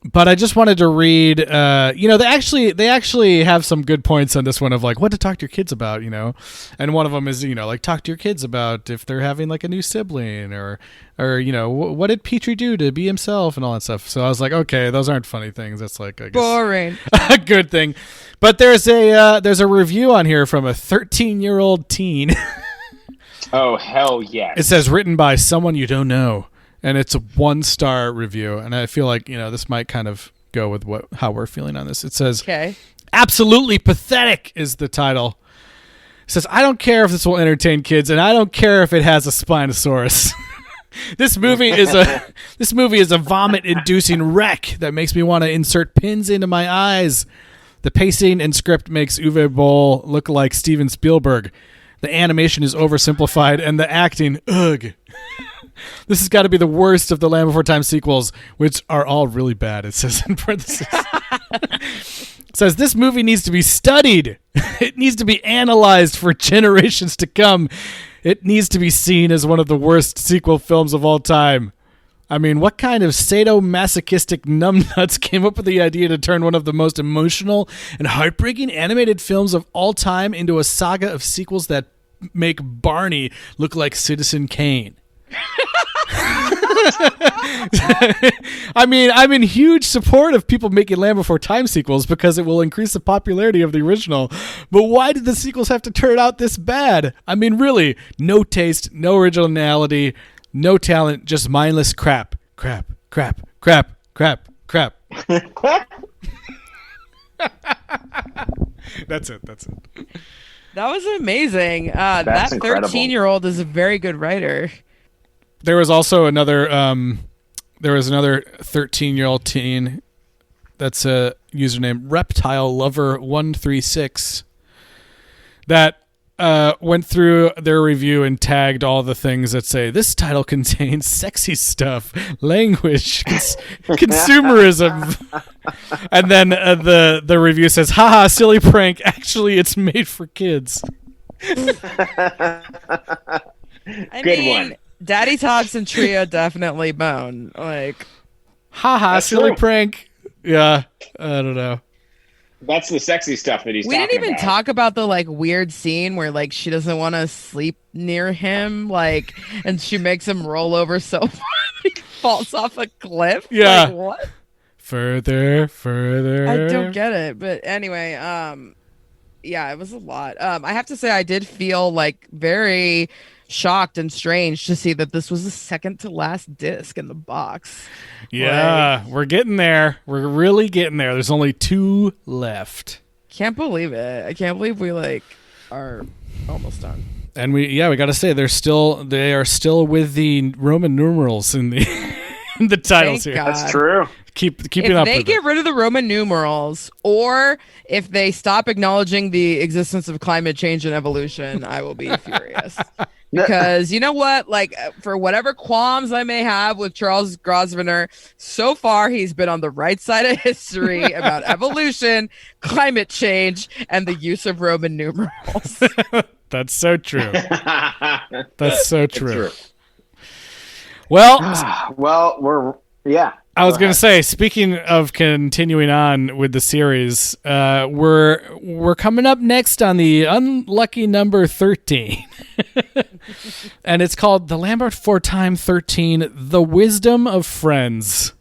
But I just wanted to read, they actually have some good points on this one of like what to talk to your kids about, and one of them is, like talk to your kids about if they're having like a new sibling or what did Petrie do to be himself and all that stuff. So I was like, okay, those aren't funny things. That's like, I guess, boring. A good thing. But there's a review on here from a 13-year-old teen. Oh, hell yes. It says written by someone you don't know. And it's a 1-star review, and I feel like this might kind of go with how we're feeling on this. It says, "Okay, absolutely pathetic" is the title. It says, "I don't care if this will entertain kids, and I don't care if it has a Spinosaurus. This movie is a vomit-inducing wreck that makes me want to insert pins into my eyes. The pacing and script makes Uwe Boll look like Steven Spielberg. The animation is oversimplified, and the acting, ugh." This has got to be the worst of the Land Before Time sequels, which are all really bad, it says in parentheses. says this movie needs to be studied. It needs to be analyzed for generations to come. It needs to be seen as one of the worst sequel films of all time. I mean, what kind of sadomasochistic numbnuts came up with the idea to turn one of the most emotional and heartbreaking animated films of all time into a saga of sequels that make Barney look like Citizen Kane? I mean, I'm in huge support of people making Land Before Time sequels because it will increase the popularity of the original. But why did the sequels have to turn out this bad? I mean, really, no taste, no originality, no talent, just mindless crap. Crap, crap, crap, crap, crap. That's it. That was amazing. That incredible. 13-year-old is a very good writer. There was also another 13-year-old teen that's a username Reptile Lover 136 that went through their review and tagged all the things that say this title contains sexy stuff, language, consumerism, and then the review says, "Haha, silly prank. Actually, it's made for kids." I Good mean, one. Daddy Talks and Trio definitely bone. Like, Haha, That's silly true. prank. Yeah, I don't know. That's the sexy stuff that he's we talking didn't even about. talk about the like weird scene where like she doesn't want to sleep near him, like, and she makes him roll over so far that he falls off a cliff. Yeah. Like, what? Further. I don't get it. But anyway, yeah, it was a lot. I have to say I did feel like very shocked and strange to see that this was the second to last disc in the box. Yeah, we're getting there. We're really getting there. There's only 2 left. Can't believe it. I can't believe we like are almost done. And we got to say they are still with the Roman numerals in the in the titles Thank here. God. That's true. Keeping If up they with get it. rid of the Roman numerals, or if they stop acknowledging the existence of climate change and evolution, I will be furious. Because you know what? Like, for whatever qualms I may have with Charles Grosvenor, so far he's been on the right side of history about evolution, climate change, and the use of Roman numerals. That's so true. That's so true. True. Well, Well, I was Go going to ahead. say, speaking of continuing on with the series, we're coming up next on the unlucky number 13. And it's called The Land Before Time 13, The Wisdom of Friends.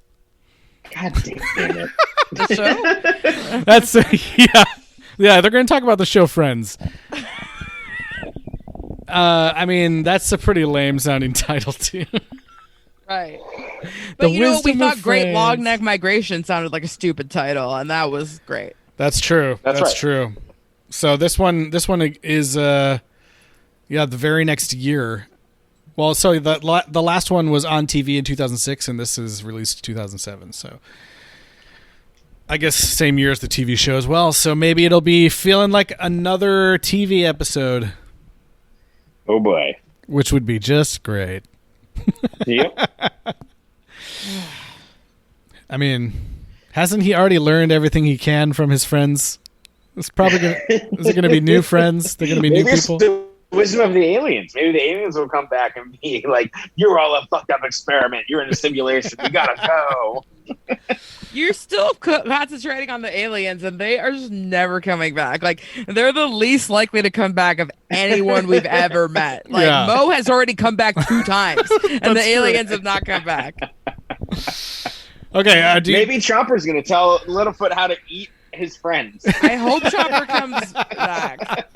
God damn it. The show? That's, yeah, they're going to talk about the show Friends. I mean, that's a pretty lame sounding title, too. Right. The But you know what? We Wisdom of thought Great Long Friends. Neck Migration sounded like a stupid title, and that was great. That's true. That's That's right. true. So this one is the very next year. Well, so the last one was on TV in 2006, and this is released in 2007. So I guess same year as the TV show as well. So maybe it'll be feeling like another TV episode, Oh boy. which would be just great. Yep. I mean, hasn't he already learned everything he can from his friends? It's probably gonna. Is it going to be new friends? They're going to be new Maybe it's people. the wisdom of the aliens. Maybe the aliens will come back and be like, "You're all a fucked up experiment. You're in a simulation. We gotta go." You're still concentrating on the aliens, and they are just never coming back. Like, they're the least likely to come back of anyone we've ever met. Like, Yeah. Mo has already come back 2 times, and the That's aliens have not come back. Okay, do you, Maybe Chomper's gonna tell Littlefoot how to eat his friends. I hope Chopper comes back.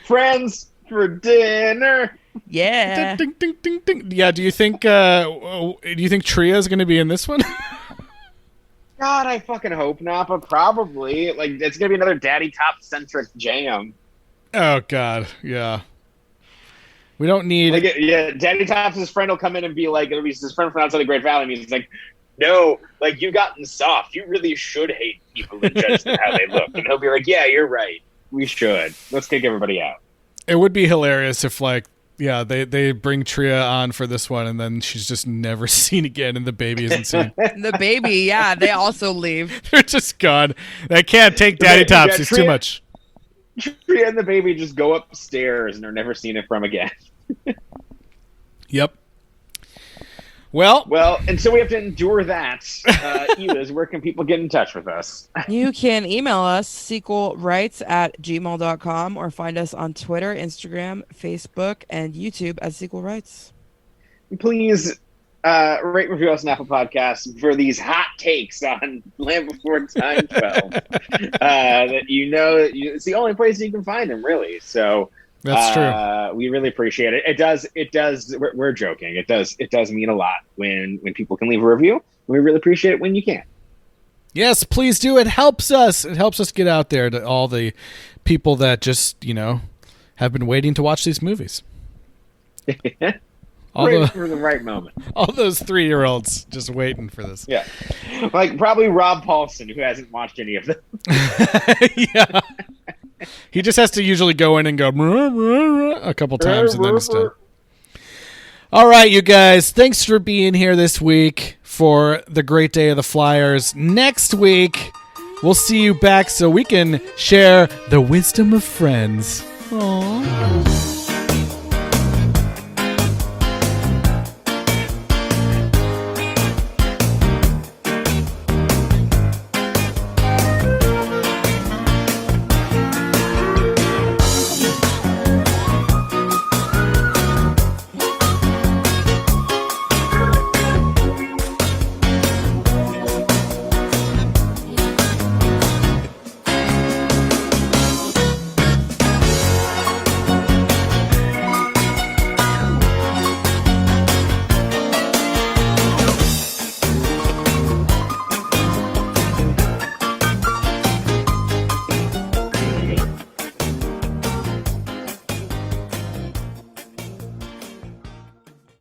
Friends for dinner. Yeah. Ding, ding, ding, ding. Yeah, do you think Tria is going to be in this one? God, I fucking hope not, but probably. Like, it's gonna be another Daddy Top centric jam. Oh God, yeah. We don't need. Like, yeah, Daddy Top's friend will come in and be like, it'll be his friend from outside the Great Valley, and he's like, "No, like, you've gotten soft. You really should hate people and judge them how they look." And he'll be like, "Yeah, you're right. We should. Let's kick everybody out." It would be hilarious if like Yeah, they bring Tria on for this one, and then she's just never seen again, and the baby isn't seen. The baby, yeah, they also leave. They're just gone. They can't take Daddy Tops. It's too much. Tria and the baby just go upstairs and are never seen it from again. Yep. Well, and so we have to endure that. Eliz, where can people get in touch with us? You can email us, sequelrights@gmail.com, or find us on Twitter, Instagram, Facebook, and YouTube at Sequel Rights. Please rate and review us on Apple Podcasts for these hot takes on Land Before Time XII. That it's the only place you can find them, really. So that's true. We really appreciate it. It does. We're joking. It does mean a lot when people can leave a review. We really appreciate it when you can. Yes, please do. It helps us. It helps us get out there to all the people that just, have been waiting to watch these movies. For the right moment. All those 3-year-olds just waiting for this. Yeah. Like probably Rob Paulson, who hasn't watched any of them. Yeah. He just has to usually go in and go a couple times and then it's done. All right, you guys. Thanks for being here this week for the Great Day of the Flyers. Next week, we'll see you back so we can share the wisdom of friends.